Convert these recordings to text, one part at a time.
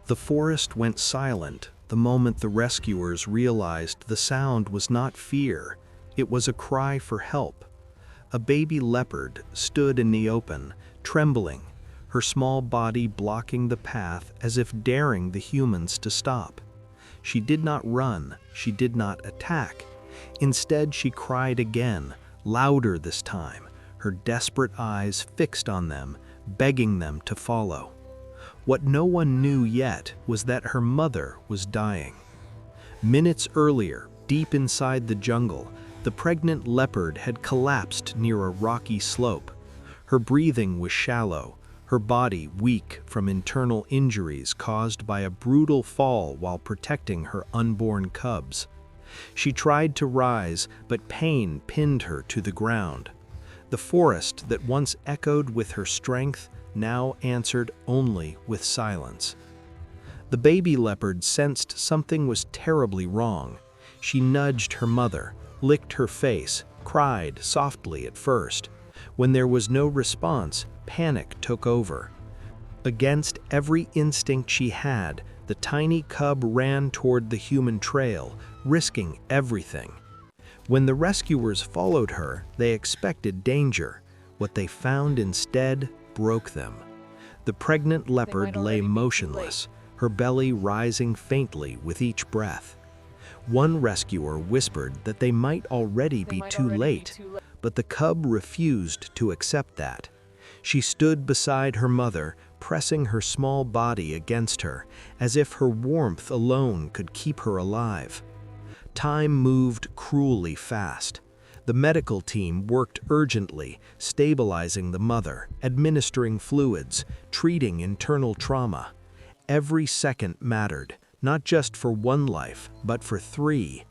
The forest went silent the moment the rescuers realized the sound was not fear, it was a cry for help. A baby leopard stood in the open, trembling, her small body blocking the path as if daring the humans to stop. She did not run, she did not attack. Instead, she cried again, louder this time, her desperate eyes fixed on them, begging them to follow. What no one knew yet was that her mother was dying. Minutes earlier, deep inside the jungle, the pregnant leopard had collapsed near a rocky slope. Her breathing was shallow, her body weak from internal injuries caused by a brutal fall while protecting her unborn cubs. She tried to rise, but pain pinned her to the ground. The forest that once echoed with her strength now answered only with silence. The baby leopard sensed something was terribly wrong. She nudged her mother, licked her face, cried softly at first. When there was no response, panic took over. Against every instinct she had, the tiny cub ran toward the human trail, risking everything. When the rescuers followed her, they expected danger. What they found instead broke them. The pregnant leopard lay motionless, her belly rising faintly with each breath. One rescuer whispered that they might already be too late, but the cub refused to accept that. She stood beside her mother, pressing her small body against her, as if her warmth alone could keep her alive. Time moved cruelly fast. The medical team worked urgently, stabilizing the mother, administering fluids, treating internal trauma. Every second mattered, not just for one life, but for 3.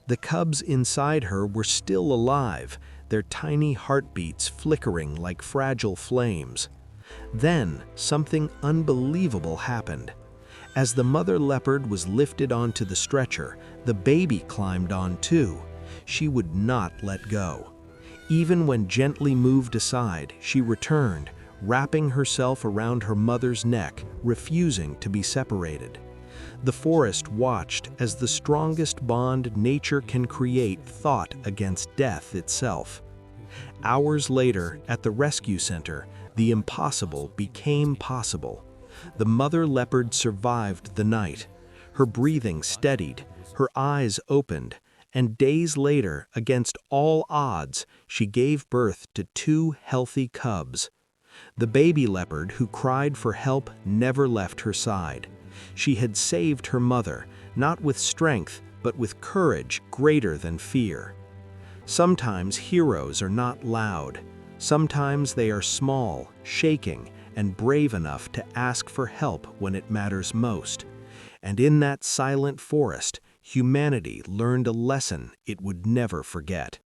The cubs inside her were still alive, their tiny heartbeats flickering like fragile flames. Then, something unbelievable happened. As the mother leopard was lifted onto the stretcher, the baby climbed on too. She would not let go. Even when gently moved aside, she returned, wrapping herself around her mother's neck, refusing to be separated. The forest watched as the strongest bond nature can create fought against death itself. Hours later, at the rescue center, the impossible became possible. The mother leopard survived the night. Her breathing steadied, her eyes opened, and days later, against all odds, she gave birth to 2 healthy cubs. The baby leopard who cried for help never left her side. She had saved her mother, not with strength, but with courage greater than fear. Sometimes heroes are not loud. Sometimes they are small, shaking, and brave enough to ask for help when it matters most. And in that silent forest, humanity learned a lesson it would never forget.